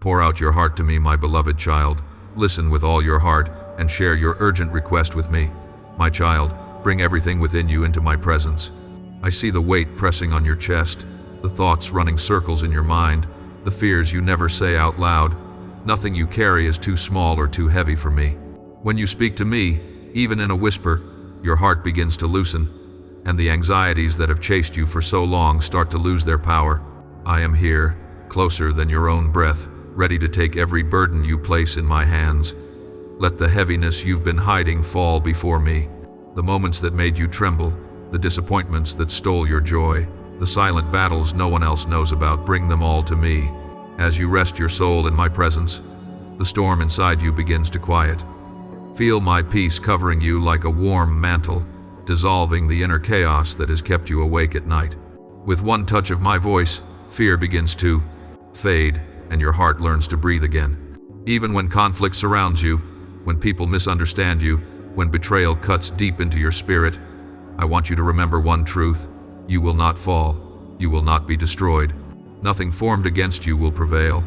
Pour out your heart to me, my beloved child. Listen with all your heart and share your urgent request with me. My child, bring everything within you into my presence. I see the weight pressing on your chest, the thoughts running circles in your mind, the fears you never say out loud. Nothing you carry is too small or too heavy for me. When you speak to me, even in a whisper, your heart begins to loosen, and the anxieties that have chased you for so long start to lose their power. I am here, closer than your own breath, ready to take every burden you place in my hands. Let the heaviness you've been hiding fall before me. The moments that made you tremble, the disappointments that stole your joy, the silent battles no one else knows about, bring them all to me. As you rest your soul in my presence, the storm inside you begins to quiet. Feel my peace covering you like a warm mantle, dissolving the inner chaos that has kept you awake at night. With one touch of my voice, fear begins to fade, and your heart learns to breathe again. Even when conflict surrounds you, when people misunderstand you, when betrayal cuts deep into your spirit, I want you to remember one truth: you will not fall, you will not be destroyed. Nothing formed against you will prevail.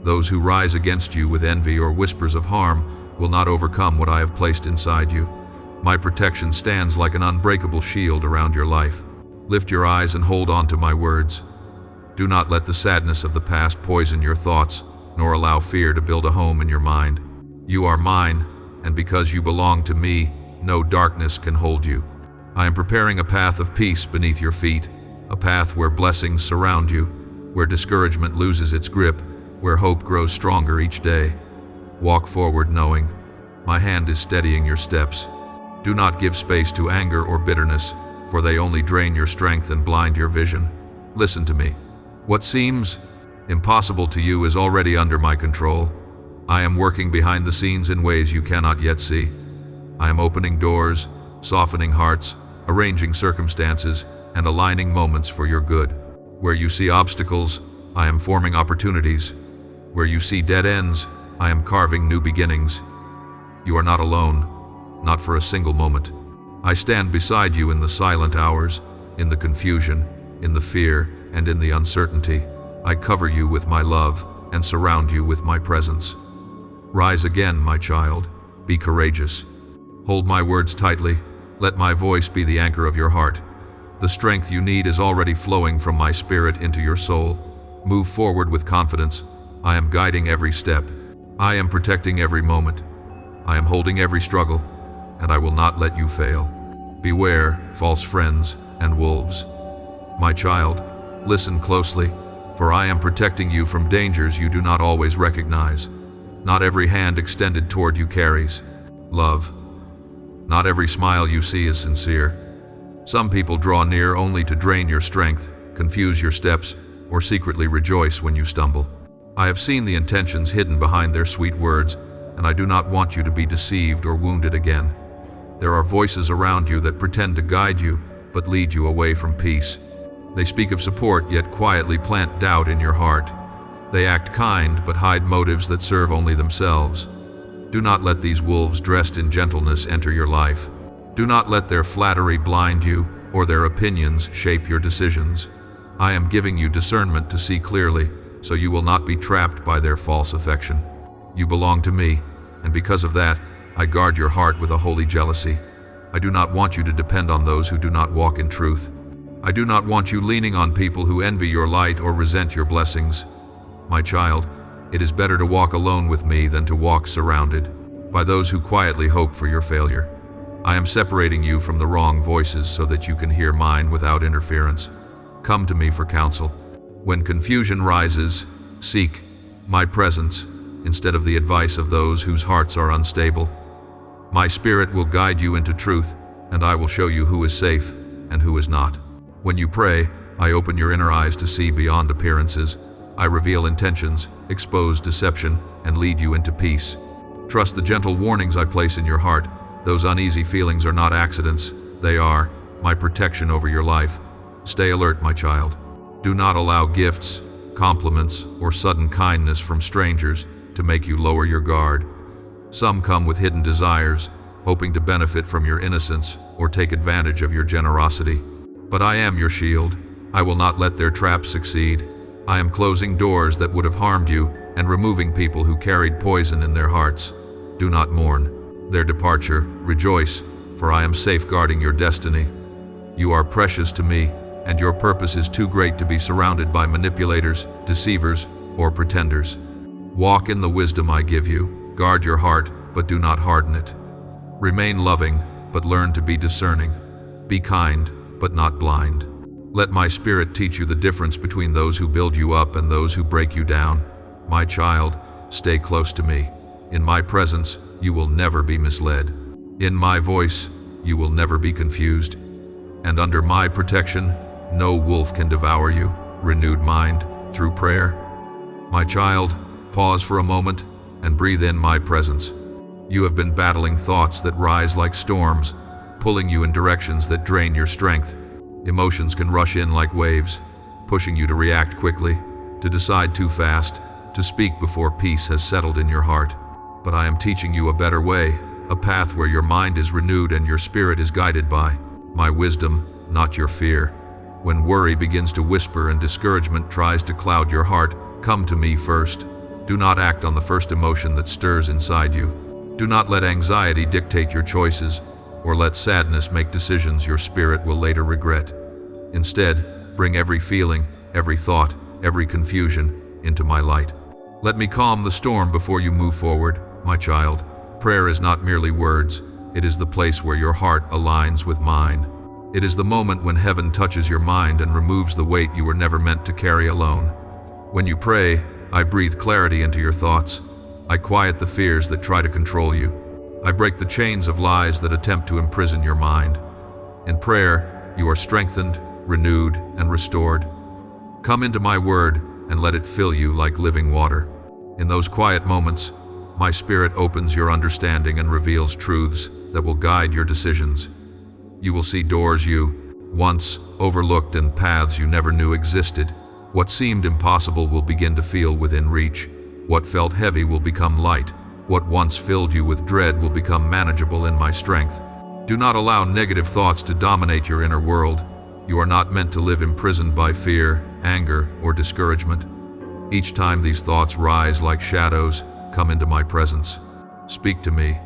Those who rise against you with envy or whispers of harm will not overcome what I have placed inside you. My protection stands like an unbreakable shield around your life. Lift your eyes and hold on to my words. Do not let the sadness of the past poison your thoughts, nor allow fear to build a home in your mind. You are mine, and because you belong to me, no darkness can hold you. I am preparing a path of peace beneath your feet, a path where blessings surround you, where discouragement loses its grip, where hope grows stronger each day. Walk forward knowing my hand is steadying your steps. Do not give space to anger or bitterness, for they only drain your strength and blind your vision. Listen to me. What seems impossible to you is already under my control. I am working behind the scenes in ways you cannot yet see. I am opening doors, softening hearts, arranging circumstances, and aligning moments for your good. Where you see obstacles, I am forming opportunities. Where you see dead ends, I am carving new beginnings. You are not alone, not for a single moment. I stand beside you in the silent hours, in the confusion, in the fear, and in the uncertainty. I cover you with my love and surround you with my presence. Rise again, my child. Be courageous. Hold my words tightly. Let my voice be the anchor of your heart. The strength you need is already flowing from my spirit into your soul. Move forward with confidence. I am guiding every step. I am protecting every moment. I am holding every struggle, and I will not let you fail. Beware false friends and wolves. My child, listen closely, for I am protecting you from dangers you do not always recognize. Not every hand extended toward you carries love. Not every smile you see is sincere. Some people draw near only to drain your strength, confuse your steps, or secretly rejoice when you stumble. I have seen the intentions hidden behind their sweet words, and I do not want you to be deceived or wounded again. There are voices around you that pretend to guide you, but lead you away from peace. They speak of support, yet quietly plant doubt in your heart. They act kind, but hide motives that serve only themselves. Do not let these wolves dressed in gentleness enter your life. Do not let their flattery blind you, or their opinions shape your decisions. I am giving you discernment to see clearly, so you will not be trapped by their false affection. You belong to me, and because of that, I guard your heart with a holy jealousy. I do not want you to depend on those who do not walk in truth. I do not want you leaning on people who envy your light or resent your blessings. My child, it is better to walk alone with me than to walk surrounded by those who quietly hope for your failure. I am separating you from the wrong voices so that you can hear mine without interference. Come to me for counsel. When confusion rises, seek my presence instead of the advice of those whose hearts are unstable. My spirit will guide you into truth, and I will show you who is safe and who is not. When you pray, I open your inner eyes to see beyond appearances. I reveal intentions, expose deception, and lead you into peace. Trust the gentle warnings I place in your heart. Those uneasy feelings are not accidents. They are my protection over your life. Stay alert, my child. Do not allow gifts, compliments, or sudden kindness from strangers to make you lower your guard. Some come with hidden desires, hoping to benefit from your innocence or take advantage of your generosity. But I am your shield. I will not let their traps succeed. I am closing doors that would have harmed you and removing people who carried poison in their hearts. Do not mourn their departure, rejoice, for I am safeguarding your destiny. You are precious to me, and your purpose is too great to be surrounded by manipulators, deceivers, or pretenders. Walk in the wisdom I give you, guard your heart, but do not harden it. Remain loving, but learn to be discerning. Be kind, but not blind. Let my spirit teach you the difference between those who build you up and those who break you down. My child, stay close to me. In my presence, you will never be misled. In my voice, you will never be confused. And under my protection, no wolf can devour you. Renewed mind through prayer. My child, pause for a moment and breathe in my presence. You have been battling thoughts that rise like storms, pulling you in directions that drain your strength. Emotions can rush in like waves, pushing you to react quickly, to decide too fast, to speak before peace has settled in your heart. But I am teaching you a better way, a path where your mind is renewed and your spirit is guided by my wisdom, not your fear. When worry begins to whisper and discouragement tries to cloud your heart, come to me first. Do not act on the first emotion that stirs inside you. Do not let anxiety dictate your choices, or let sadness make decisions your spirit will later regret. Instead, bring every feeling, every thought, every confusion into my light. Let me calm the storm before you move forward, my child. Prayer is not merely words, it is the place where your heart aligns with mine. It is the moment when heaven touches your mind and removes the weight you were never meant to carry alone. When you pray, I breathe clarity into your thoughts. I quiet the fears that try to control you. I break the chains of lies that attempt to imprison your mind. In prayer, you are strengthened, renewed, and restored. Come into my word and let it fill you like living water. In those quiet moments, my spirit opens your understanding and reveals truths that will guide your decisions. You will see doors you once overlooked and paths you never knew existed. What seemed impossible will begin to feel within reach. What felt heavy will become light. What once filled you with dread will become manageable in my strength. Do not allow negative thoughts to dominate your inner world. You are not meant to live imprisoned by fear, anger, or discouragement. Each time these thoughts rise like shadows, come into my presence. Speak to me.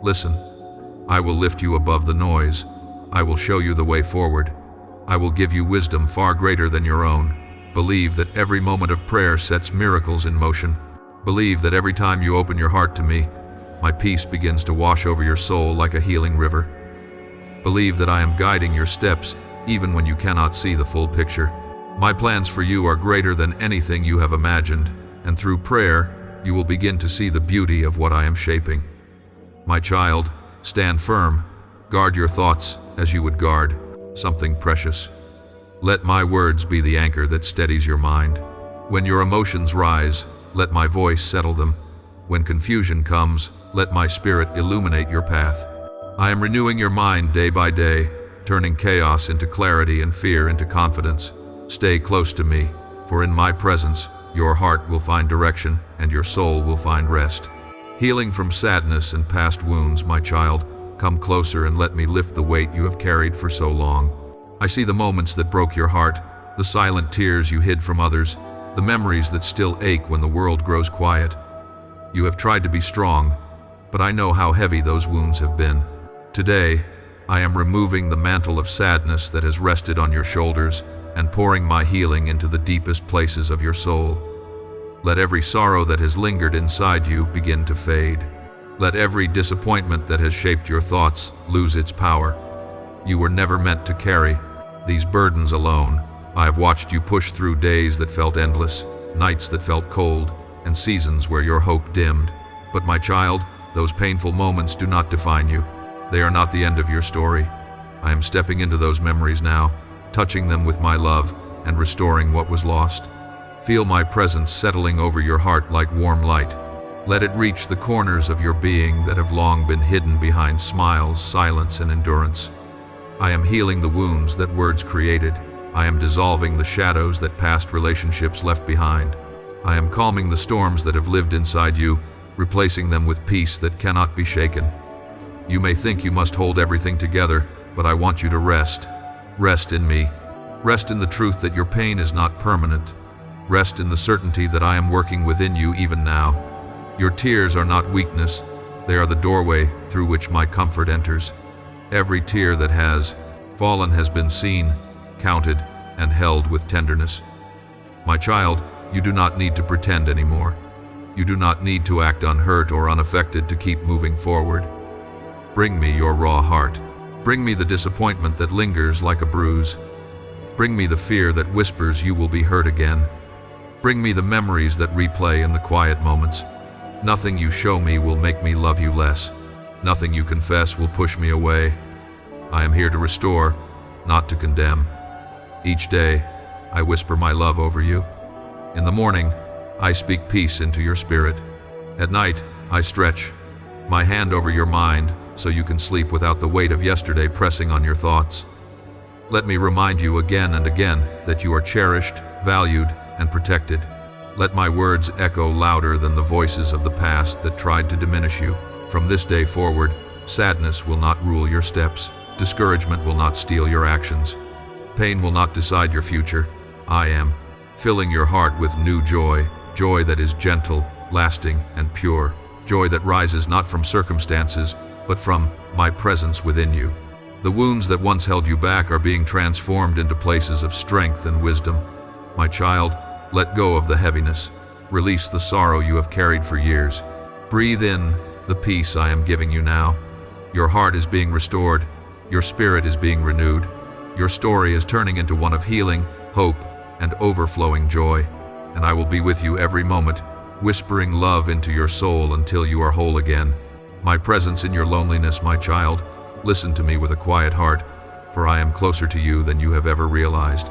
Listen. I will lift you above the noise. I will show you the way forward. I will give you wisdom far greater than your own. Believe that every moment of prayer sets miracles in motion. Believe that every time you open your heart to me, my peace begins to wash over your soul like a healing river. Believe that I am guiding your steps even when you cannot see the full picture. My plans for you are greater than anything you have imagined, and through prayer, you will begin to see the beauty of what I am shaping. My child, stand firm. Guard your thoughts as you would guard something precious. Let my words be the anchor that steadies your mind. When your emotions rise, let my voice settle them. When confusion comes, let my spirit illuminate your path. I am renewing your mind day by day, turning chaos into clarity and fear into confidence. Stay close to me, for in my presence, your heart will find direction and your soul will find rest. Healing from sadness and past wounds, my child, come closer and let me lift the weight you have carried for so long. I see the moments that broke your heart, the silent tears you hid from others, the memories that still ache when the world grows quiet. You have tried to be strong, but I know how heavy those wounds have been. Today, I am removing the mantle of sadness that has rested on your shoulders and pouring my healing into the deepest places of your soul. Let every sorrow that has lingered inside you begin to fade. Let every disappointment that has shaped your thoughts lose its power. You were never meant to carry these burdens alone. I have watched you push through days that felt endless, nights that felt cold, and seasons where your hope dimmed. But my child, those painful moments do not define you. They are not the end of your story. I am stepping into those memories now, touching them with my love and restoring what was lost. Feel my presence settling over your heart like warm light. Let it reach the corners of your being that have long been hidden behind smiles, silence, and endurance. I am healing the wounds that words created. I am dissolving the shadows that past relationships left behind. I am calming the storms that have lived inside you, replacing them with peace that cannot be shaken. You may think you must hold everything together, but I want you to rest. Rest in me. Rest in the truth that your pain is not permanent. Rest in the certainty that I am working within you even now. Your tears are not weakness, they are the doorway through which my comfort enters. Every tear that has fallen has been seen, counted, and held with tenderness. My child, you do not need to pretend anymore. You do not need to act unhurt or unaffected to keep moving forward. Bring me your raw heart. Bring me the disappointment that lingers like a bruise. Bring me the fear that whispers you will be hurt again. Bring me the memories that replay in the quiet moments. Nothing you show me will make me love you less. Nothing you confess will push me away. I am here to restore, not to condemn. Each day, I whisper my love over you. In the morning, I speak peace into your spirit. At night, I stretch my hand over your mind so you can sleep without the weight of yesterday pressing on your thoughts. Let me remind you again and again that you are cherished, valued, and protected. Let my words echo louder than the voices of the past that tried to diminish you. From this day forward, sadness will not rule your steps. Discouragement will not steal your actions. Pain will not decide your future. I am filling your heart with new joy, joy that is gentle, lasting, and pure, joy that rises not from circumstances, but from my presence within you. The wounds that once held you back are being transformed into places of strength and wisdom. My child, let go of the heaviness. Release the sorrow you have carried for years. Breathe in the peace I am giving you now. Your heart is being restored. Your spirit is being renewed. Your story is turning into one of healing, hope, and overflowing joy. And I will be with you every moment, whispering love into your soul until you are whole again. My presence in your loneliness, my child, listen to me with a quiet heart, for I am closer to you than you have ever realized.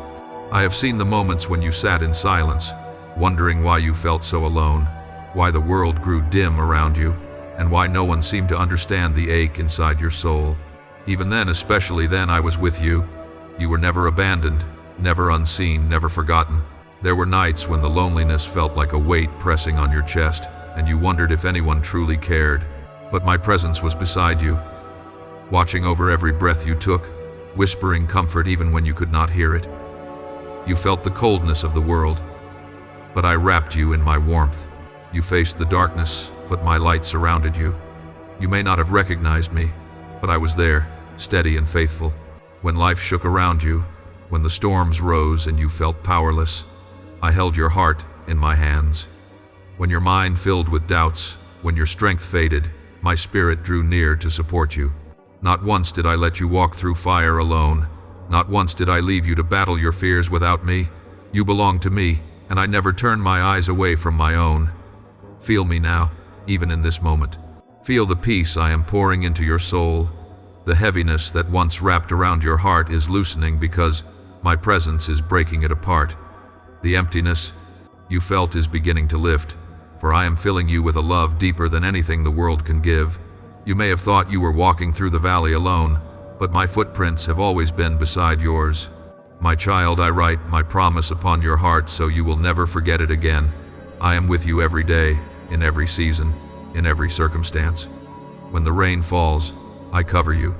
I have seen the moments when you sat in silence, wondering why you felt so alone, why the world grew dim around you, and why no one seemed to understand the ache inside your soul. Even then, especially then, I was with you. You were never abandoned, never unseen, never forgotten. There were nights when the loneliness felt like a weight pressing on your chest, and you wondered if anyone truly cared. But my presence was beside you, watching over every breath you took, whispering comfort even when you could not hear it. You felt the coldness of the world, but I wrapped you in my warmth. You faced the darkness, but my light surrounded you. You may not have recognized me, but I was there, steady and faithful. When life shook around you, when the storms rose and you felt powerless, I held your heart in my hands. When your mind filled with doubts, when your strength faded, my spirit drew near to support you. Not once did I let you walk through fire alone. Not once did I leave you to battle your fears without me. You belong to me, and I never turn my eyes away from my own. Feel me now, even in this moment. Feel the peace I am pouring into your soul. The heaviness that once wrapped around your heart is loosening because my presence is breaking it apart. The emptiness you felt is beginning to lift, for I am filling you with a love deeper than anything the world can give. You may have thought you were walking through the valley alone, but my footprints have always been beside yours. My child, I write my promise upon your heart so you will never forget it again. I am with you every day, in every season, in every circumstance. When the rain falls, I cover you.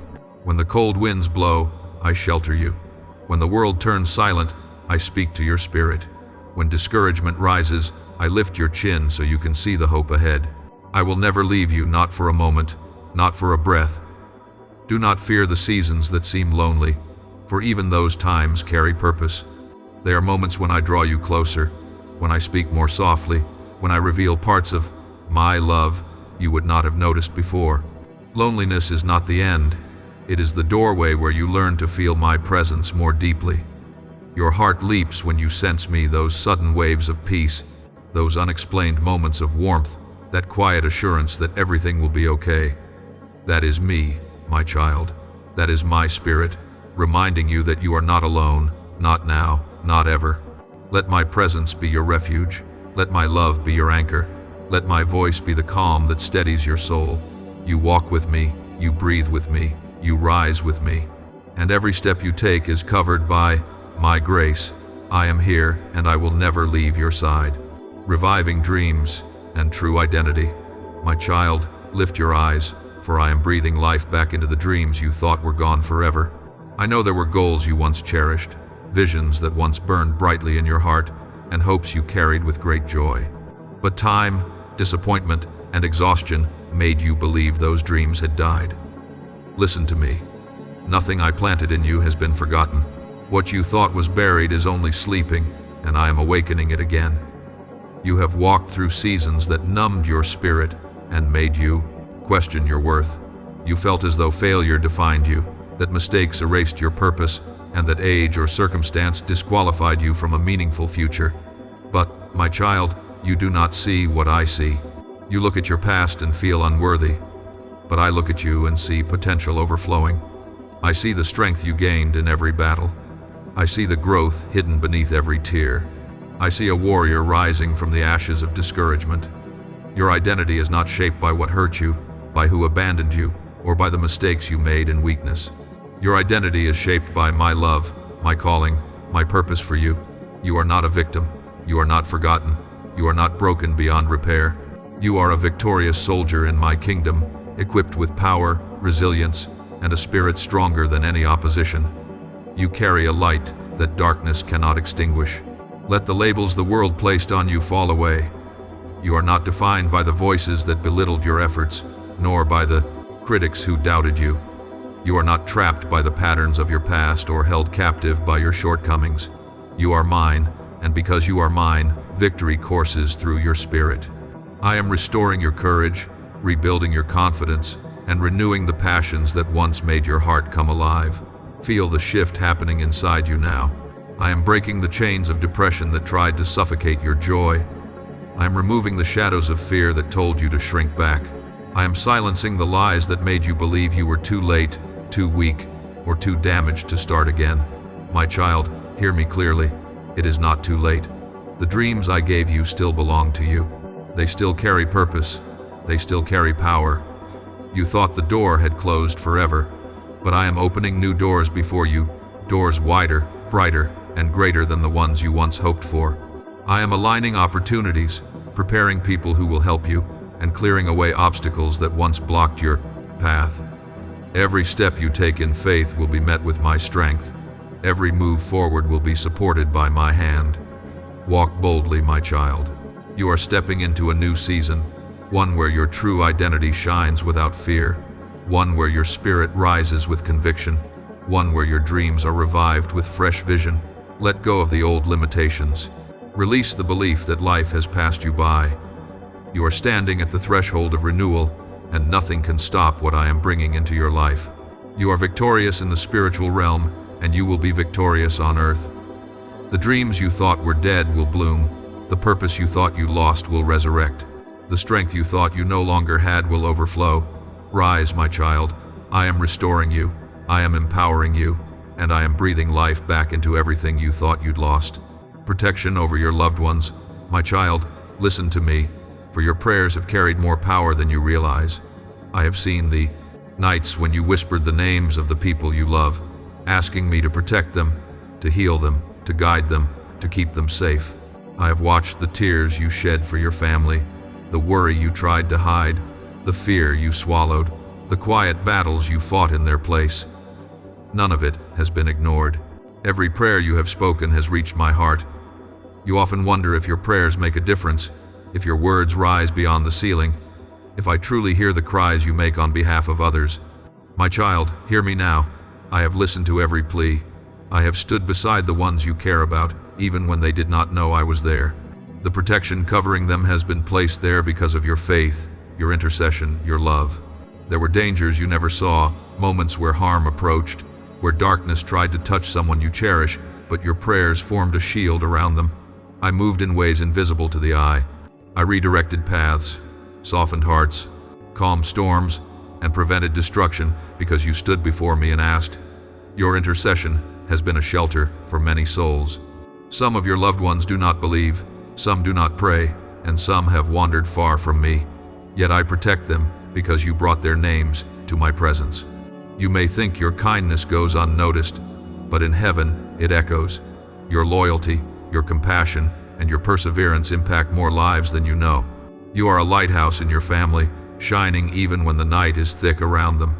When the cold winds blow, I shelter you. When the world turns silent, I speak to your spirit. When discouragement rises, I lift your chin so you can see the hope ahead. I will never leave you, not for a moment, not for a breath. Do not fear the seasons that seem lonely, for even those times carry purpose. They are moments when I draw you closer, when I speak more softly, when I reveal parts of my love you would not have noticed before. Loneliness is not the end. It is the doorway where you learn to feel my presence more deeply. Your heart leaps when you sense me, those sudden waves of peace, those unexplained moments of warmth, that quiet assurance that everything will be okay. That is me, my child. That is my spirit, reminding you that you are not alone, not now, not ever. Let my presence be your refuge. Let my love be your anchor. Let my voice be the calm that steadies your soul. You walk with me, you breathe with me, you rise with me, and every step you take is covered by my grace. I am here, and I will never leave your side. Reviving dreams and true identity. My child, lift your eyes, for I am breathing life back into the dreams you thought were gone forever. I know there were goals you once cherished, visions that once burned brightly in your heart, and hopes you carried with great joy. But time, disappointment, and exhaustion made you believe those dreams had died. Listen to me. Nothing I planted in you has been forgotten. What you thought was buried is only sleeping, and I am awakening it again. You have walked through seasons that numbed your spirit and made you question your worth. You felt as though failure defined you, that mistakes erased your purpose, and that age or circumstance disqualified you from a meaningful future. But, my child, you do not see what I see. You look at your past and feel unworthy, but I look at you and see potential overflowing. I see the strength you gained in every battle. I see the growth hidden beneath every tear. I see a warrior rising from the ashes of discouragement. Your identity is not shaped by what hurt you, by who abandoned you, or by the mistakes you made in weakness. Your identity is shaped by my love, my calling, my purpose for you. You are not a victim. You are not forgotten. You are not broken beyond repair. You are a victorious soldier in my kingdom, equipped with power, resilience, and a spirit stronger than any opposition. You carry a light that darkness cannot extinguish. Let the labels the world placed on you fall away. You are not defined by the voices that belittled your efforts, nor by the critics who doubted you. You are not trapped by the patterns of your past or held captive by your shortcomings. You are mine, and because you are mine, victory courses through your spirit. I am restoring your courage, rebuilding your confidence, and renewing the passions that once made your heart come alive. Feel the shift happening inside you now. I am breaking the chains of depression that tried to suffocate your joy. I am removing the shadows of fear that told you to shrink back. I am silencing the lies that made you believe you were too late, too weak, or too damaged to start again. My child, hear me clearly. It is not too late. The dreams I gave you still belong to you. They still carry purpose. They still carry power. You thought the door had closed forever, but I am opening new doors before you, doors wider, brighter, and greater than the ones you once hoped for. I am aligning opportunities, preparing people who will help you, and clearing away obstacles that once blocked your path. Every step you take in faith will be met with my strength. Every move forward will be supported by my hand. Walk boldly, my child. You are stepping into a new season, one where your true identity shines without fear, one where your spirit rises with conviction, one where your dreams are revived with fresh vision. Let go of the old limitations. Release the belief that life has passed you by. You are standing at the threshold of renewal, and nothing can stop what I am bringing into your life. You are victorious in the spiritual realm, and you will be victorious on earth. The dreams you thought were dead will bloom. The purpose you thought you lost will resurrect. The strength you thought you no longer had will overflow. Rise, my child. I am restoring you. I am empowering you. And I am breathing life back into everything you thought you'd lost. Protection over your loved ones. My child, listen to me, for your prayers have carried more power than you realize. I have seen the nights when you whispered the names of the people you love, asking me to protect them, to heal them, to guide them, to keep them safe. I have watched the tears you shed for your family, the worry you tried to hide, the fear you swallowed, the quiet battles you fought in their place. None of it has been ignored. Every prayer you have spoken has reached my heart. You often wonder if your prayers make a difference, if your words rise beyond the ceiling, if I truly hear the cries you make on behalf of others. My child, hear me now. I have listened to every plea. I have stood beside the ones you care about, even when they did not know I was there. The protection covering them has been placed there because of your faith, your intercession, your love. There were dangers you never saw, moments where harm approached, where darkness tried to touch someone you cherish, but your prayers formed a shield around them. I moved in ways invisible to the eye. I redirected paths, softened hearts, calmed storms, and prevented destruction because you stood before me and asked. Your intercession has been a shelter for many souls. Some of your loved ones do not believe, some do not pray, and some have wandered far from me. Yet I protect them because you brought their names to my presence. You may think your kindness goes unnoticed, but in heaven it echoes. Your loyalty, your compassion, and your perseverance impact more lives than you know. You are a lighthouse in your family, shining even when the night is thick around them.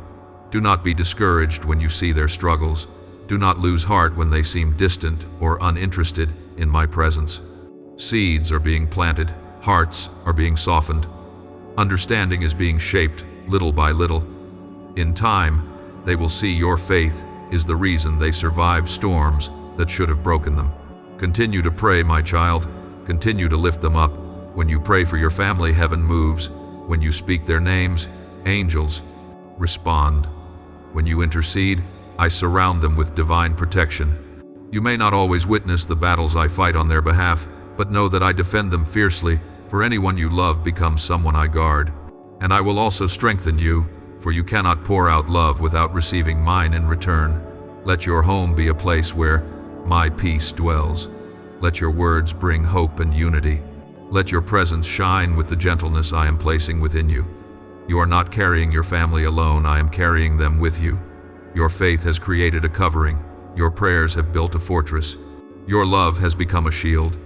Do not be discouraged when you see their struggles. Do not lose heart when they seem distant or uninterested in my presence. Seeds are being planted, hearts are being softened, understanding is being shaped little by little. In time, they will see your faith is the reason they survived storms that should have broken them. Continue to pray, my child. Continue to lift them up. When you pray for your family, heaven moves. When you speak their names, angels respond. When you intercede, I surround them with divine protection. You may not always witness the battles I fight on their behalf, but know that I defend them fiercely, for anyone you love becomes someone I guard. And I will also strengthen you, for you cannot pour out love without receiving mine in return. Let your home be a place where my peace dwells. Let your words bring hope and unity. Let your presence shine with the gentleness I am placing within you. You are not carrying your family alone, I am carrying them with you. Your faith has created a covering. Your prayers have built a fortress. Your love has become a shield.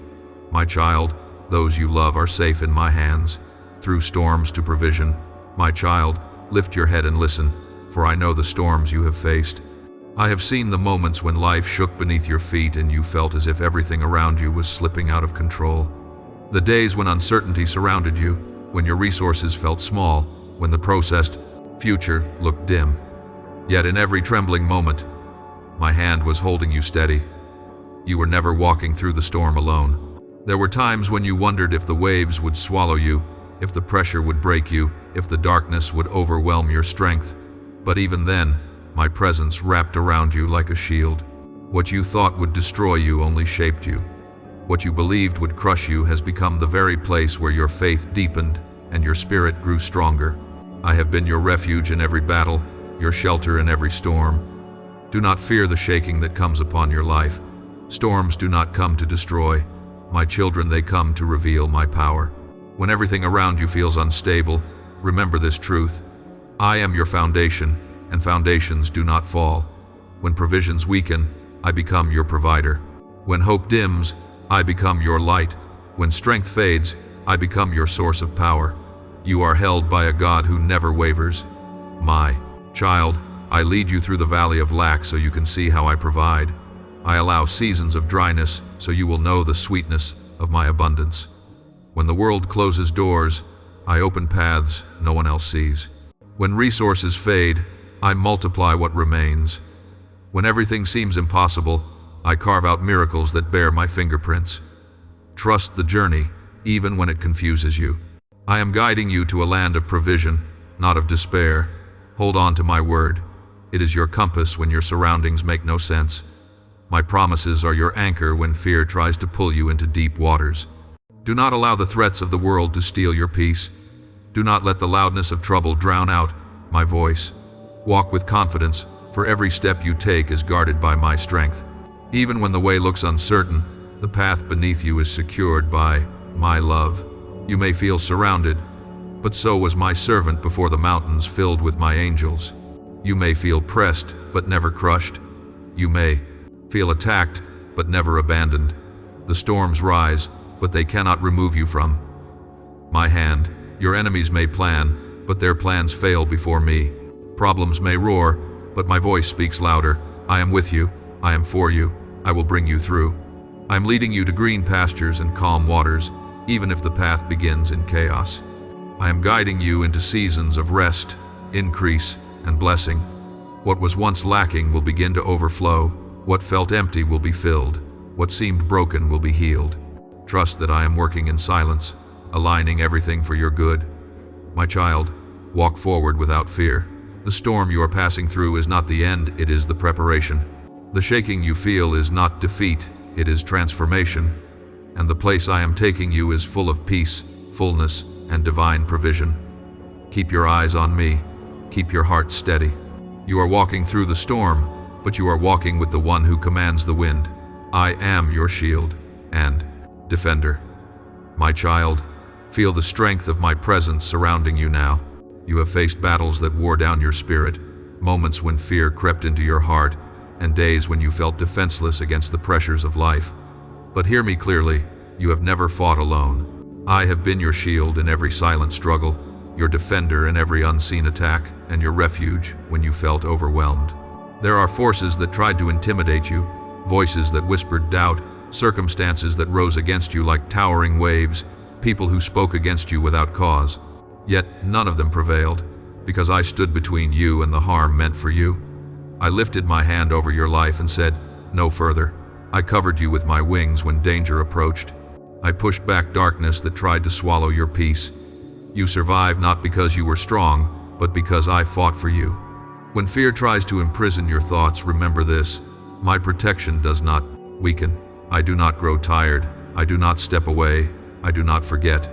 My child, those you love are safe in my hands. Through storms to provision, my child, lift your head and listen, for I know the storms you have faced. I have seen the moments when life shook beneath your feet and you felt as if everything around you was slipping out of control. The days when uncertainty surrounded you, when your resources felt small, when the processed future looked dim. Yet in every trembling moment, my hand was holding you steady. You were never walking through the storm alone. There were times when you wondered if the waves would swallow you, if the pressure would break you, if the darkness would overwhelm your strength. But even then, my presence wrapped around you like a shield. What you thought would destroy you only shaped you. What you believed would crush you has become the very place where your faith deepened and your spirit grew stronger. I have been your refuge in every battle, your shelter in every storm. Do not fear the shaking that comes upon your life. Storms do not come to destroy. My children, they come to reveal my power. When everything around you feels unstable, remember this truth. I am your foundation, and foundations do not fall. When provisions weaken, I become your provider. When hope dims, I become your light. When strength fades, I become your source of power. You are held by a God who never wavers. My child, I lead you through the valley of lack so you can see how I provide. I allow seasons of dryness so you will know the sweetness of my abundance. When the world closes doors, I open paths no one else sees. When resources fade, I multiply what remains. When everything seems impossible, I carve out miracles that bear my fingerprints. Trust the journey, even when it confuses you. I am guiding you to a land of provision, not of despair. Hold on to my word. It is your compass when your surroundings make no sense. My promises are your anchor when fear tries to pull you into deep waters. Do not allow the threats of the world to steal your peace. Do not let the loudness of trouble drown out my voice. Walk with confidence, for every step you take is guarded by my strength. Even when the way looks uncertain, the path beneath you is secured by my love. You may feel surrounded, but so was my servant before the mountains filled with my angels. You may feel pressed, but never crushed. You may feel attacked, but never abandoned. The storms rise, but they cannot remove you from my hand. Your enemies may plan, but their plans fail before me. Problems may roar, but my voice speaks louder. I am with you. I am for you. I will bring you through. I am leading you to green pastures and calm waters, even if the path begins in chaos. I am guiding you into seasons of rest, increase, and blessing. What was once lacking will begin to overflow. What felt empty will be filled. What seemed broken will be healed. Trust that I am working in silence, aligning everything for your good. My child, walk forward without fear. The storm you are passing through is not the end, it is the preparation. The shaking you feel is not defeat, it is transformation. And the place I am taking you is full of peace, fullness, and divine provision. Keep your eyes on me. Keep your heart steady. You are walking through the storm, but you are walking with the one who commands the wind. I am your shield and defender. My child, feel the strength of my presence surrounding you now. You have faced battles that wore down your spirit, moments when fear crept into your heart, and days when you felt defenseless against the pressures of life. But hear me clearly, you have never fought alone. I have been your shield in every silent struggle, your defender in every unseen attack, and your refuge when you felt overwhelmed. There are forces that tried to intimidate you, voices that whispered doubt, circumstances that rose against you like towering waves, people who spoke against you without cause. Yet none of them prevailed, because I stood between you and the harm meant for you. I lifted my hand over your life and said, "No further." I covered you with my wings when danger approached. I pushed back darkness that tried to swallow your peace. You survived not because you were strong, but because I fought for you. When fear tries to imprison your thoughts, remember this: my protection does not weaken. I do not grow tired. I do not step away. I do not forget.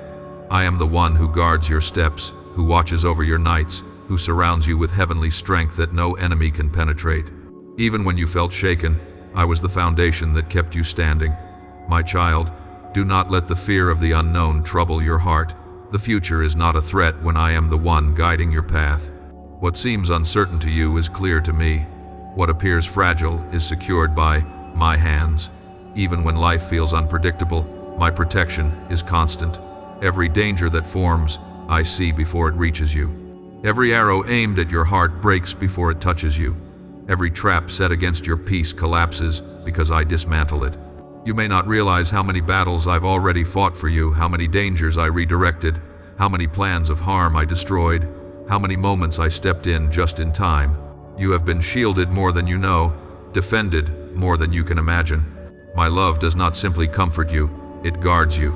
I am the one who guards your steps, who watches over your nights, who surrounds you with heavenly strength that no enemy can penetrate. Even when you felt shaken, I was the foundation that kept you standing. My child, do not let the fear of the unknown trouble your heart. The future is not a threat when I am the one guiding your path. What seems uncertain to you is clear to me. What appears fragile is secured by my hands. Even when life feels unpredictable, my protection is constant. Every danger that forms, I see before it reaches you. Every arrow aimed at your heart breaks before it touches you. Every trap set against your peace collapses because I dismantle it. You may not realize how many battles I've already fought for you, how many dangers I redirected, how many plans of harm I destroyed, how many moments I stepped in just in time. You have been shielded more than you know, defended more than you can imagine. My love does not simply comfort you, it guards you.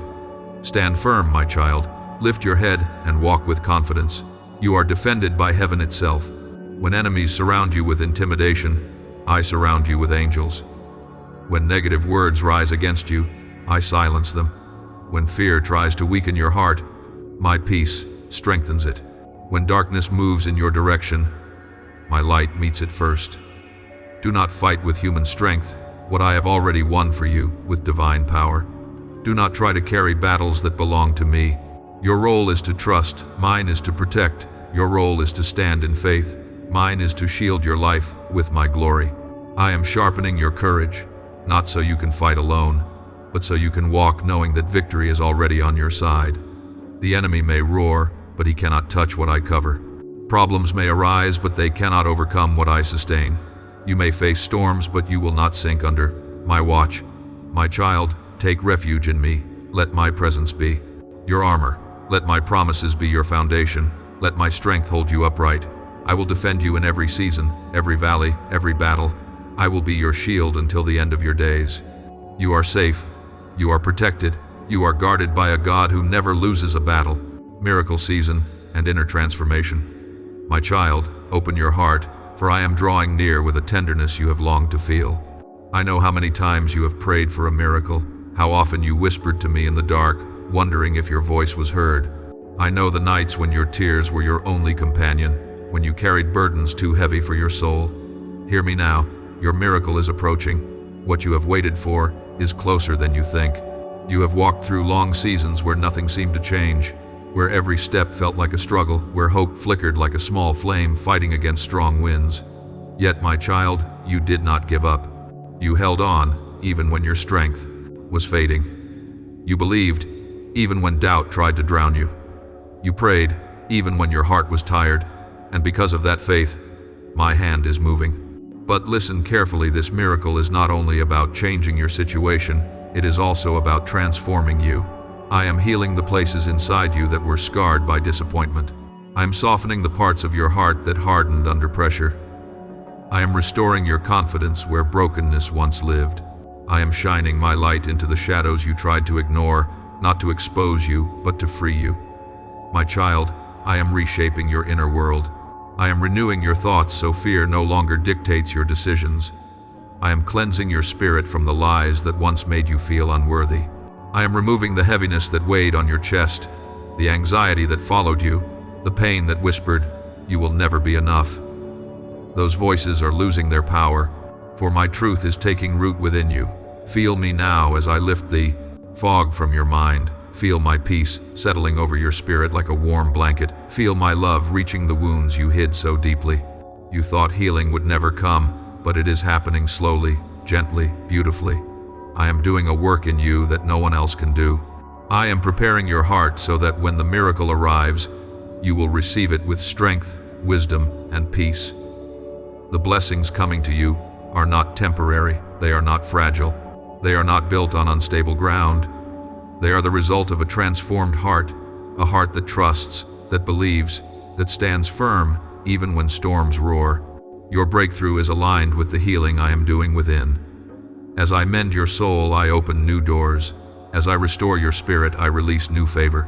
Stand firm, my child. Lift your head and walk with confidence. You are defended by heaven itself. When enemies surround you with intimidation, I surround you with angels. When negative words rise against you, I silence them. When fear tries to weaken your heart, my peace strengthens it. When darkness moves in your direction, my light meets it first. Do not fight with human strength what I have already won for you with divine power. Do not try to carry battles that belong to me. Your role is to trust, mine is to protect. Your role is to stand in faith, mine is to shield your life with my glory. I am sharpening your courage, not so you can fight alone, but so you can walk knowing that victory is already on your side. The enemy may roar, but he cannot touch what I cover. Problems may arise, but they cannot overcome what I sustain. You may face storms, but you will not sink under my watch. My child, take refuge in me. Let my presence be your armor. Let my promises be your foundation. Let my strength hold you upright. I will defend you in every season, every valley, every battle. I will be your shield until the end of your days. You are safe. You are protected. You are guarded by a God who never loses a battle. Miracle season and inner transformation. My child, open your heart, for I am drawing near with a tenderness you have longed to feel. I know how many times you have prayed for a miracle, how often you whispered to me in the dark, wondering if your voice was heard. I know the nights when your tears were your only companion, when you carried burdens too heavy for your soul. Hear me now, your miracle is approaching. What you have waited for is closer than you think. You have walked through long seasons where nothing seemed to change, where every step felt like a struggle, where hope flickered like a small flame fighting against strong winds. Yet, my child, you did not give up. You held on, even when your strength was fading. You believed, even when doubt tried to drown you. You prayed, even when your heart was tired, and because of that faith, my hand is moving. But listen carefully, this miracle is not only about changing your situation, it is also about transforming you. I am healing the places inside you that were scarred by disappointment. I am softening the parts of your heart that hardened under pressure. I am restoring your confidence where brokenness once lived. I am shining my light into the shadows you tried to ignore, not to expose you, but to free you. My child, I am reshaping your inner world. I am renewing your thoughts so fear no longer dictates your decisions. I am cleansing your spirit from the lies that once made you feel unworthy. I am removing the heaviness that weighed on your chest, the anxiety that followed you, the pain that whispered, "You will never be enough." Those voices are losing their power, for my truth is taking root within you. Feel me now as I lift the fog from your mind. Feel my peace settling over your spirit like a warm blanket. Feel my love reaching the wounds you hid so deeply. You thought healing would never come, but it is happening slowly, gently, beautifully. I am doing a work in you that no one else can do. I am preparing your heart so that when the miracle arrives, you will receive it with strength, wisdom, and peace. The blessings coming to you are not temporary, they are not fragile. They are not built on unstable ground. They are the result of a transformed heart, a heart that trusts, that believes, that stands firm even when storms roar. Your breakthrough is aligned with the healing I am doing within. As I mend your soul, I open new doors. As I restore your spirit, I release new favor.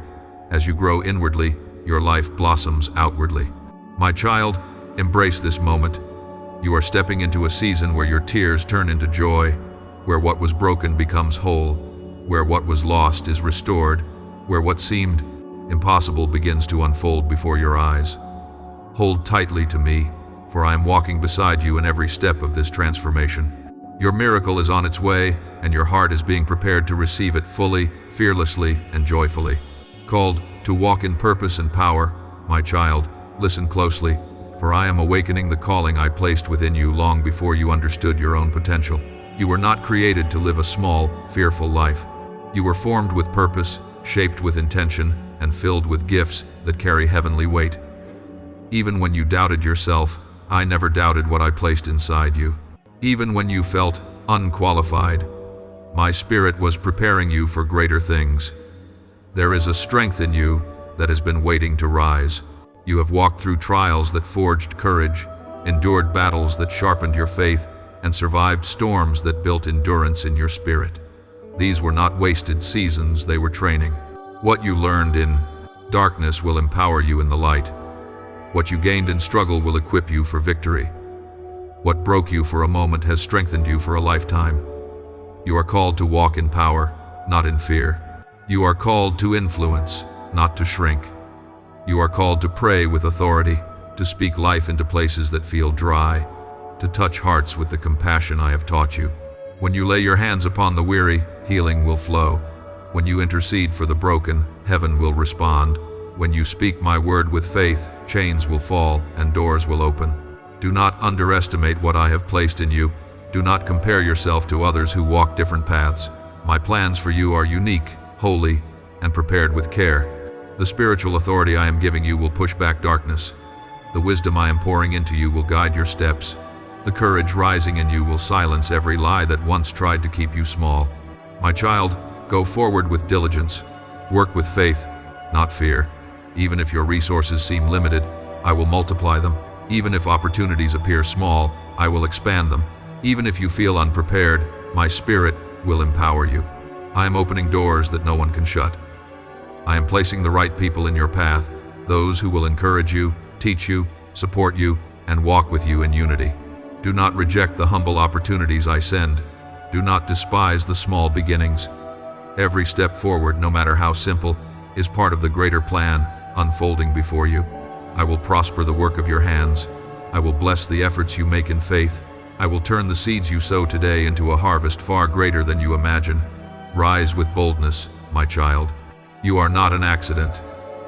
As you grow inwardly, your life blossoms outwardly. My child, embrace this moment. You are stepping into a season where your tears turn into joy, where what was broken becomes whole, where what was lost is restored, where what seemed impossible begins to unfold before your eyes. Hold tightly to me, for I am walking beside you in every step of this transformation. Your miracle is on its way, and your heart is being prepared to receive it fully, fearlessly, and joyfully. Called to walk in purpose and power, my child, listen closely, for I am awakening the calling I placed within you long before you understood your own potential. You were not created to live a small, fearful life. You were formed with purpose, shaped with intention, and filled with gifts that carry heavenly weight. Even when you doubted yourself, I never doubted what I placed inside you. Even when you felt unqualified, my spirit was preparing you for greater things. There is a strength in you that has been waiting to rise. You have walked through trials that forged courage, endured battles that sharpened your faith, and survived storms that built endurance in your spirit. These were not wasted seasons, they were training. What you learned in darkness will empower you in the light. What you gained in struggle will equip you for victory. What broke you for a moment has strengthened you for a lifetime. You are called to walk in power, not in fear. You are called to influence, not to shrink. You are called to pray with authority, to speak life into places that feel dry, to touch hearts with the compassion I have taught you. When you lay your hands upon the weary, healing will flow. When you intercede for the broken, heaven will respond. When you speak my word with faith, chains will fall and doors will open. Do not underestimate what I have placed in you. Do not compare yourself to others who walk different paths. My plans for you are unique, holy, and prepared with care. The spiritual authority I am giving you will push back darkness. The wisdom I am pouring into you will guide your steps. The courage rising in you will silence every lie that once tried to keep you small. My child, go forward with diligence. Work with faith, not fear. Even if your resources seem limited, I will multiply them. Even if opportunities appear small, I will expand them. Even if you feel unprepared, my spirit will empower you. I am opening doors that no one can shut. I am placing the right people in your path, those who will encourage you, teach you, support you, and walk with you in unity. Do not reject the humble opportunities I send. Do not despise the small beginnings. Every step forward, no matter how simple, is part of the greater plan unfolding before you. I will prosper the work of your hands. I will bless the efforts you make in faith. I will turn the seeds you sow today into a harvest far greater than you imagine. Rise with boldness, my child. You are not an accident.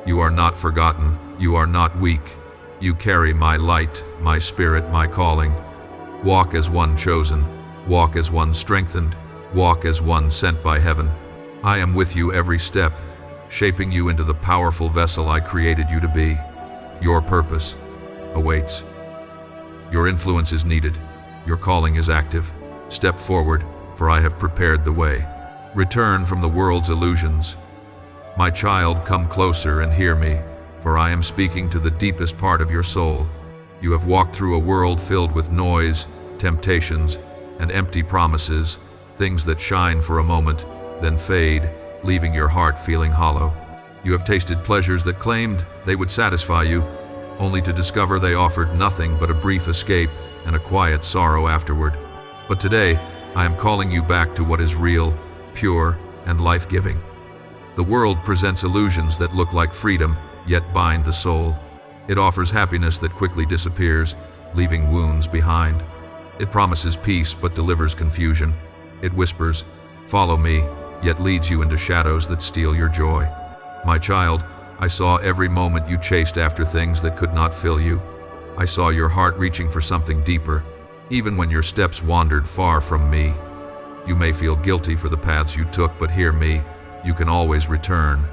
You are not forgotten. You are not weak. You carry my light, my spirit, my calling. Walk as one chosen. Walk as one strengthened. Walk as one sent by heaven. I am with you every step, shaping you into the powerful vessel I created you to be. Your purpose awaits. Your influence is needed. Your calling is active. Step forward, for I have prepared the way. Return from the world's illusions. My child, come closer and hear me, for I am speaking to the deepest part of your soul. You have walked through a world filled with noise, temptations, and empty promises, things that shine for a moment, then fade, leaving your heart feeling hollow. You have tasted pleasures that claimed they would satisfy you, only to discover they offered nothing but a brief escape and a quiet sorrow afterward. But today, I am calling you back to what is real, pure, and life-giving. The world presents illusions that look like freedom, yet bind the soul. It offers happiness that quickly disappears, leaving wounds behind. It promises peace but delivers confusion. It whispers, "Follow me," yet leads you into shadows that steal your joy. My child, I saw every moment you chased after things that could not fill you. I saw your heart reaching for something deeper, even when your steps wandered far from me. You may feel guilty for the paths you took, but hear me, you can always return.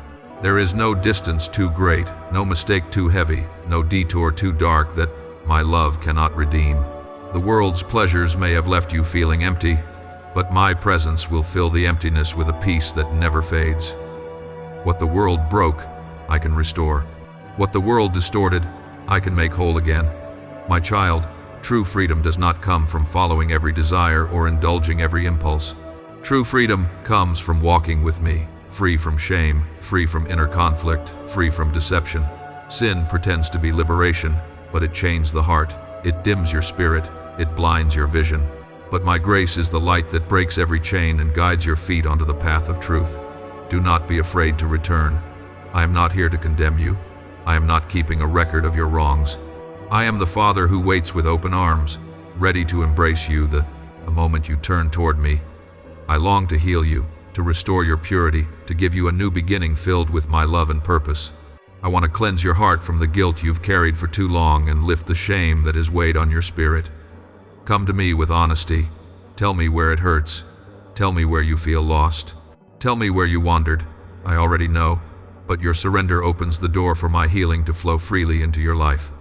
There is no distance too great, no mistake too heavy, no detour too dark that my love cannot redeem. The world's pleasures may have left you feeling empty, but my presence will fill the emptiness with a peace that never fades. What the world broke, I can restore. What the world distorted, I can make whole again. My child, true freedom does not come from following every desire or indulging every impulse. True freedom comes from walking with me, free from shame, free from inner conflict, free from deception. Sin pretends to be liberation, but it chains the heart, it dims your spirit, it blinds your vision. But my grace is the light that breaks every chain and guides your feet onto the path of truth. Do not be afraid to return. I am not here to condemn you. I am not keeping a record of your wrongs. I am the Father who waits with open arms, ready to embrace you the moment you turn toward me. I long to heal you, to restore your purity, to give you a new beginning filled with my love and purpose. I want to cleanse your heart from the guilt you've carried for too long and lift the shame that has weighed on your spirit. Come to me with honesty. Tell me where it hurts. Tell me where you feel lost. Tell me where you wandered. I already know, but your surrender opens the door for my healing to flow freely into your life.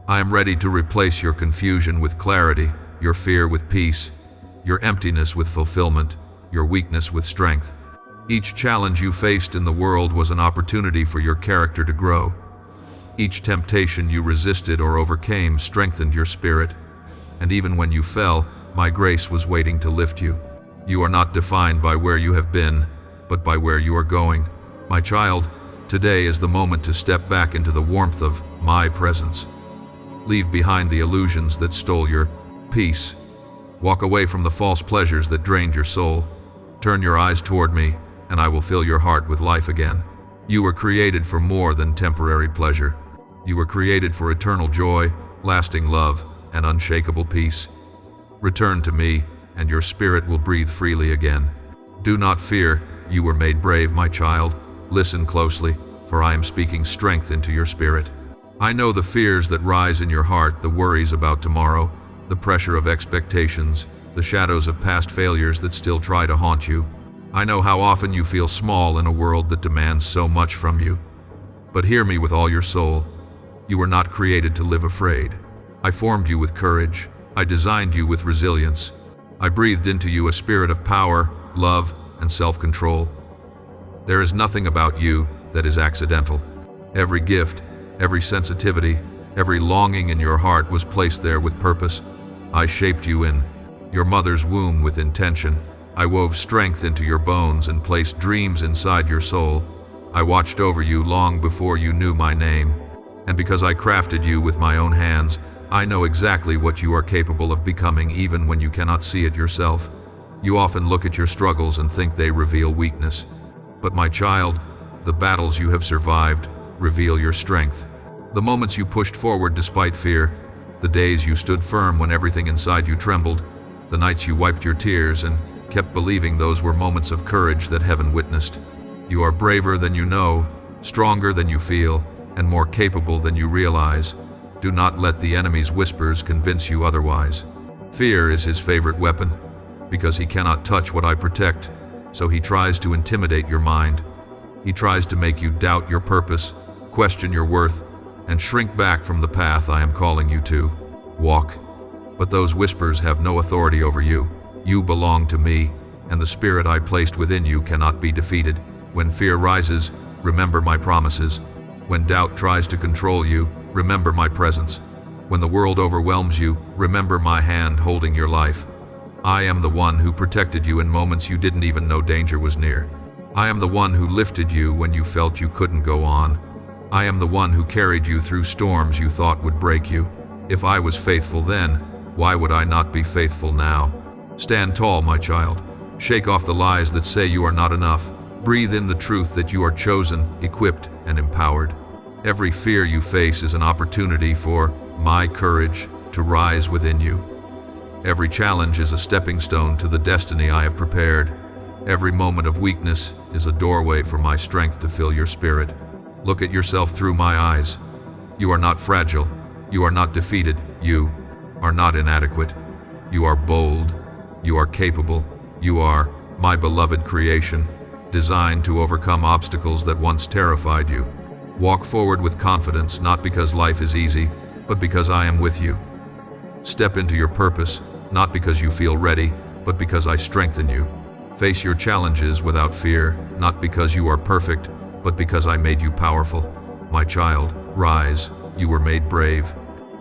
I am ready to replace your confusion with clarity, your fear with peace, your emptiness with fulfillment, your weakness with strength. Each challenge you faced in the world was an opportunity for your character to grow. Each temptation you resisted or overcame strengthened your spirit. And even when you fell, my grace was waiting to lift you. You are not defined by where you have been, but by where you are going. My child, today is the moment to step back into the warmth of my presence. Leave behind the illusions that stole your peace. Walk away from the false pleasures that drained your soul. Turn your eyes toward me, and I will fill your heart with life again. You were created for more than temporary pleasure. You were created for eternal joy, lasting love, and unshakable peace. Return to me, and your spirit will breathe freely again. Do not fear, you were made brave, my child. Listen closely, for I am speaking strength into your spirit. I know the fears that rise in your heart, the worries about tomorrow, the pressure of expectations, the shadows of past failures that still try to haunt you. I know how often you feel small in a world that demands so much from you. But hear me with all your soul. You were not created to live afraid. I formed you with courage. I designed you with resilience. I breathed into you a spirit of power, love, and self-control. There is nothing about you that is accidental. Every gift, every sensitivity, every longing in your heart was placed there with purpose. I shaped you in your mother's womb with intention. I wove strength into your bones and placed dreams inside your soul. I watched over you long before you knew my name. And because I crafted you with my own hands, I know exactly what you are capable of becoming even when you cannot see it yourself. You often look at your struggles and think they reveal weakness. But my child, the battles you have survived reveal your strength. The moments you pushed forward despite fear, the days you stood firm when everything inside you trembled, the nights you wiped your tears and kept believing those were moments of courage that heaven witnessed. You are braver than you know, stronger than you feel, and more capable than you realize. Do not let the enemy's whispers convince you otherwise. Fear is his favorite weapon, because he cannot touch what I protect, so he tries to intimidate your mind. He tries to make you doubt your purpose, question your worth, and shrink back from the path I am calling you to. Walk. But those whispers have no authority over you. You belong to me, and the spirit I placed within you cannot be defeated. When fear rises, remember my promises. When doubt tries to control you, remember my presence. When the world overwhelms you, remember my hand holding your life. I am the one who protected you in moments you didn't even know danger was near. I am the one who lifted you when you felt you couldn't go on. I am the one who carried you through storms you thought would break you. If I was faithful then, why would I not be faithful now? Stand tall, my child. Shake off the lies that say you are not enough. Breathe in the truth that you are chosen, equipped, and empowered. Every fear you face is an opportunity for my courage to rise within you. Every challenge is a stepping stone to the destiny I have prepared. Every moment of weakness is a doorway for my strength to fill your spirit. Look at yourself through my eyes. You are not fragile. You are not defeated. You are not inadequate. You are bold. You are capable. You are my beloved creation, designed to overcome obstacles that once terrified you. Walk forward with confidence, not because life is easy, but because I am with you. Step into your purpose, not because you feel ready, but because I strengthen you. Face your challenges without fear, not because you are perfect, but because I made you powerful. My child, rise, you were made brave,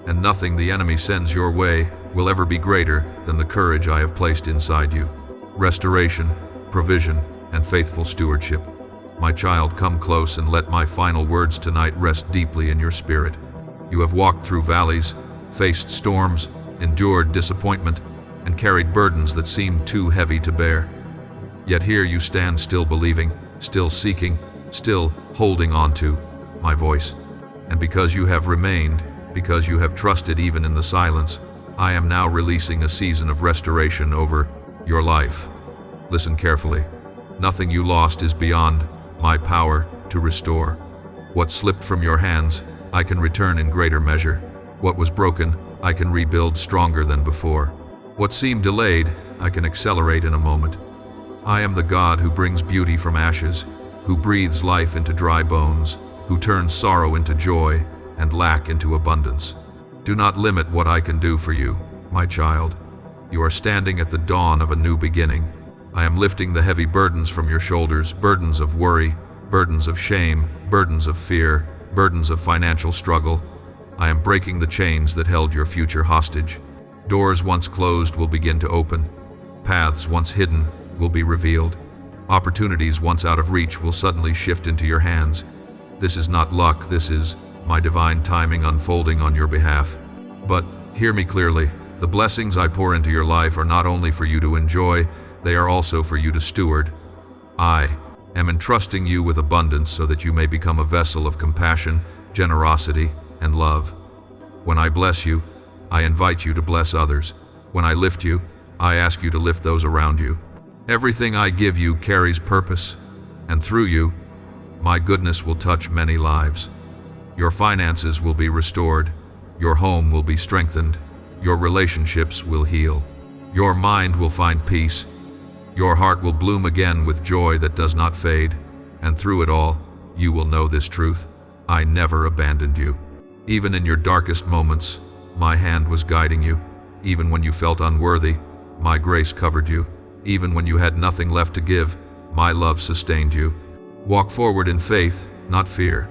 and nothing the enemy sends your way will ever be greater than the courage I have placed inside you. Restoration, provision, and faithful stewardship. My child, come close and let my final words tonight rest deeply in your spirit. You have walked through valleys, faced storms, endured disappointment, and carried burdens that seemed too heavy to bear. Yet here you stand, still believing, still seeking, still holding on to my voice. And because you have remained, because you have trusted even in the silence, I am now releasing a season of restoration over your life. Listen carefully. Nothing you lost is beyond my power to restore. What slipped from your hands, I can return in greater measure. What was broken, I can rebuild stronger than before. What seemed delayed, I can accelerate in a moment. I am the God who brings beauty from ashes, who breathes life into dry bones, who turns sorrow into joy and lack into abundance. Do not limit what I can do for you, my child. You are standing at the dawn of a new beginning. I am lifting the heavy burdens from your shoulders, burdens of worry, burdens of shame, burdens of fear, burdens of financial struggle. I am breaking the chains that held your future hostage. Doors once closed will begin to open. Paths once hidden will be revealed. Opportunities once out of reach will suddenly shift into your hands. This is not luck, this is my divine timing unfolding on your behalf. But hear me clearly, the blessings I pour into your life are not only for you to enjoy, they are also for you to steward. I am entrusting you with abundance so that you may become a vessel of compassion, generosity, and love. When I bless you, I invite you to bless others. When I lift you, I ask you to lift those around you. Everything I give you carries purpose, and through you, my goodness will touch many lives. Your finances will be restored, your home will be strengthened, your relationships will heal, your mind will find peace, your heart will bloom again with joy that does not fade, and through it all, you will know this truth: I never abandoned you. Even in your darkest moments, my hand was guiding you. Even when you felt unworthy, my grace covered you. Even when you had nothing left to give, my love sustained you. Walk forward in faith, not fear.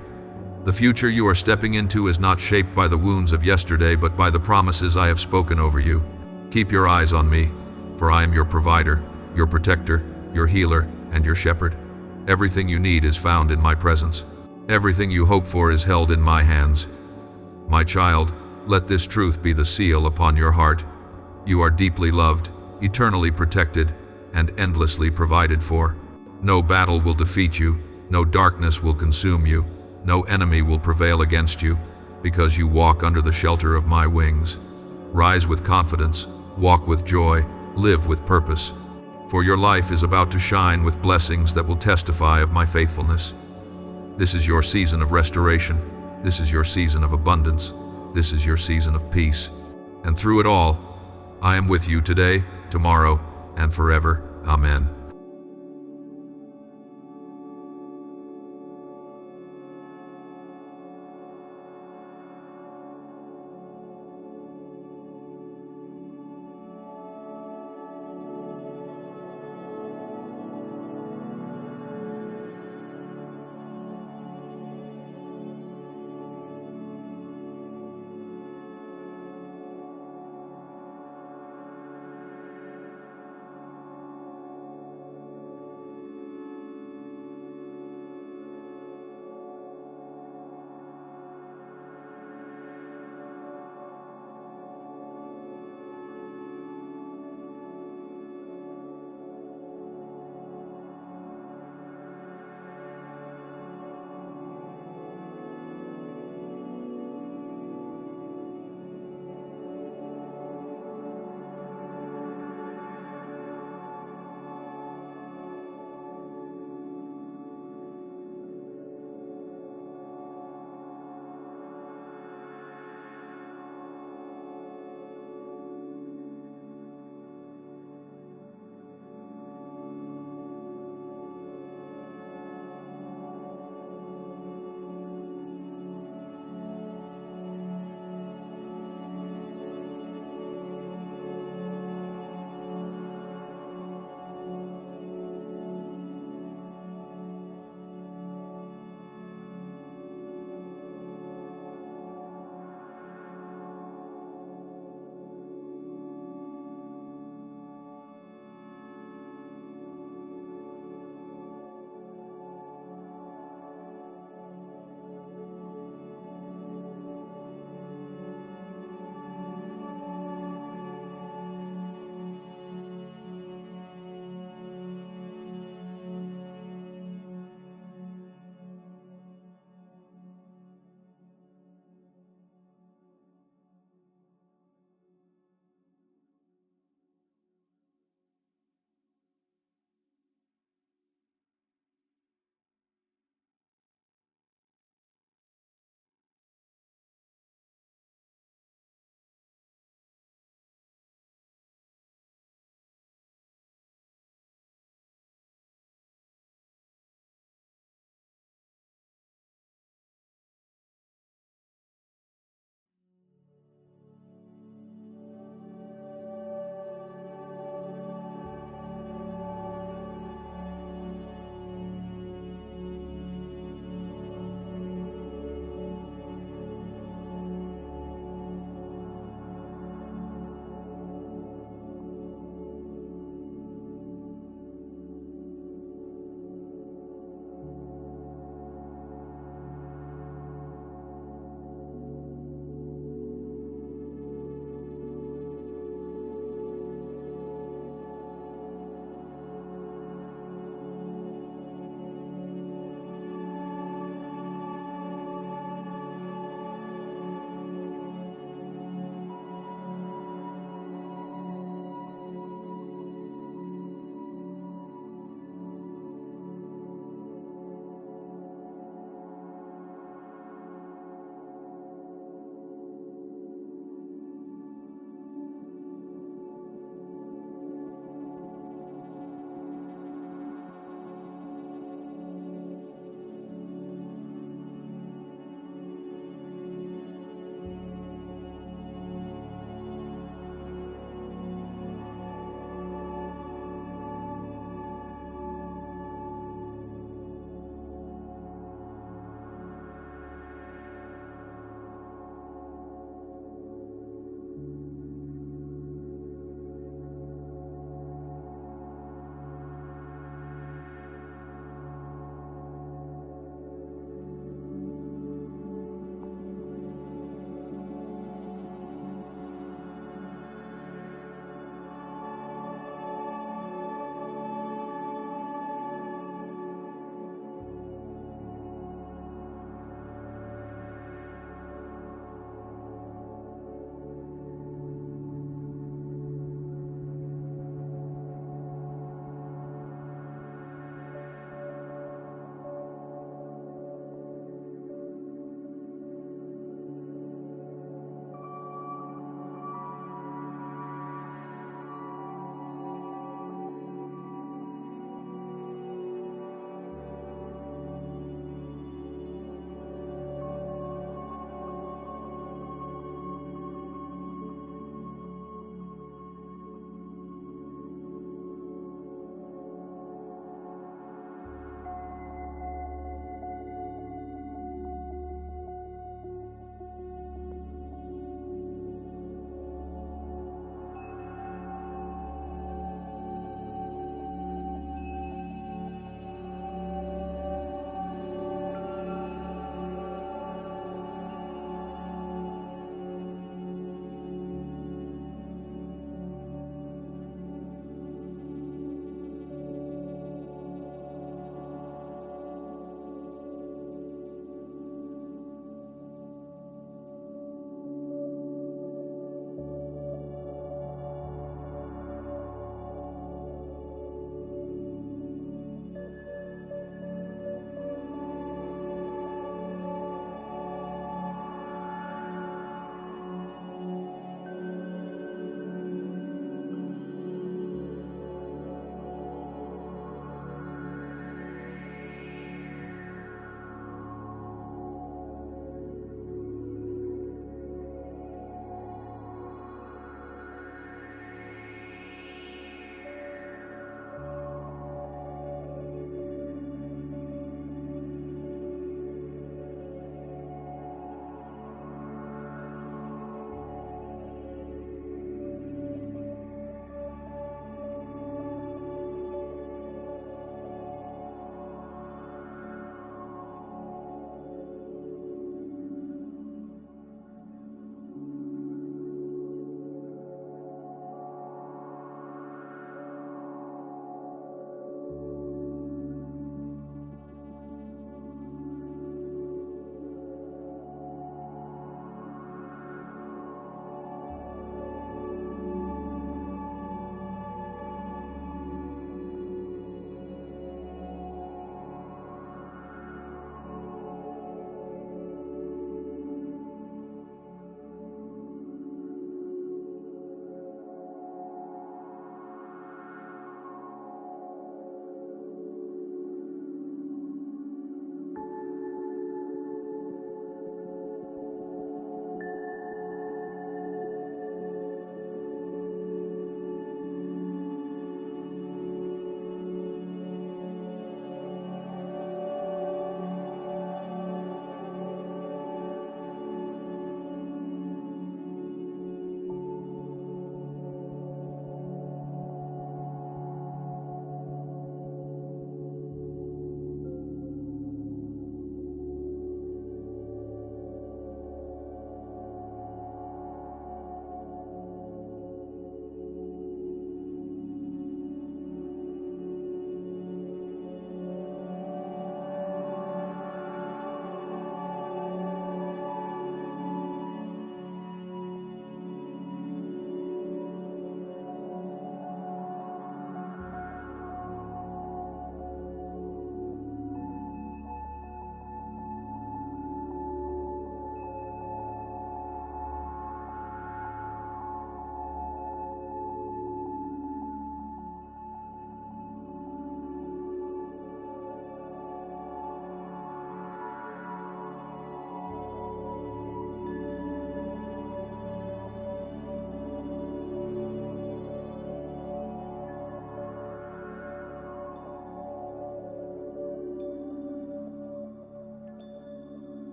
The future you are stepping into is not shaped by the wounds of yesterday, but by the promises I have spoken over you. Keep your eyes on me, for I am your provider, your protector, your healer, and your shepherd. Everything you need is found in my presence. Everything you hope for is held in my hands. My child, let this truth be the seal upon your heart. You are deeply loved, eternally protected, and endlessly provided for. No battle will defeat you, no darkness will consume you, no enemy will prevail against you, because you walk under the shelter of my wings. Rise with confidence, walk with joy, live with purpose. For your life is about to shine with blessings that will testify of my faithfulness. This is your season of restoration. This is your season of abundance. This is your season of peace. And through it all, I am with you today, tomorrow, and forever. Amen.